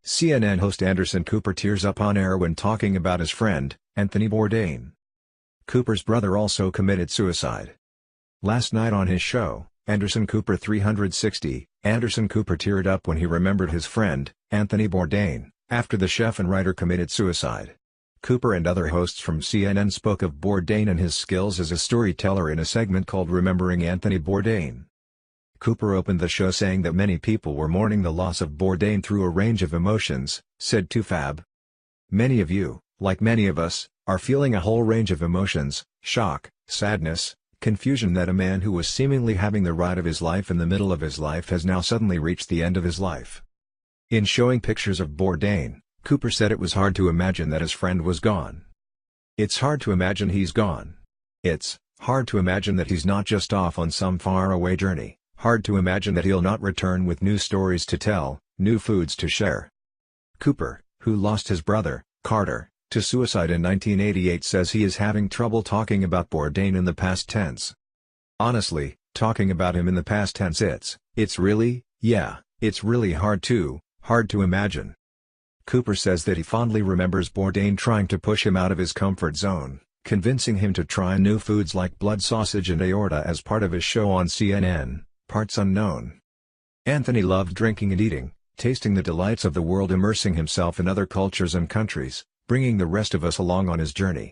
CNN host Anderson Cooper tears up on air when talking about his friend, Anthony Bourdain. Cooper's brother also committed suicide. Last night on his show, Anderson Cooper 360, Anderson Cooper teared up when he remembered his friend, Anthony Bourdain, after the chef and writer committed suicide. Cooper and other hosts from CNN spoke of Bourdain and his skills as a storyteller in a segment called Remembering Anthony Bourdain. Cooper opened the show saying that many people were mourning the loss of Bourdain through a range of emotions, said TooFab. Many of you, like many of us, are feeling a whole range of emotions: shock, sadness, confusion that a man who was seemingly having the ride of his life in the middle of his life has now suddenly reached the end of his life. In showing pictures of Bourdain, Cooper said it was hard to imagine that his friend was gone. It's hard to imagine he's gone. It's hard to imagine that he's not just off on some faraway journey, hard to imagine that he'll not return with new stories to tell, new foods to share. Cooper, who lost his brother, Carter, to suicide in 1988, says he is having trouble talking about Bourdain in the past tense. Honestly, talking about him in the past tense it's really hard to imagine. Cooper says that he fondly remembers Bourdain trying to push him out of his comfort zone, convincing him to try new foods like blood sausage and aorta as part of his show on CNN, Parts Unknown. Anthony loved drinking and eating, tasting the delights of the world, immersing himself in other cultures and countries, bringing the rest of us along on his journey.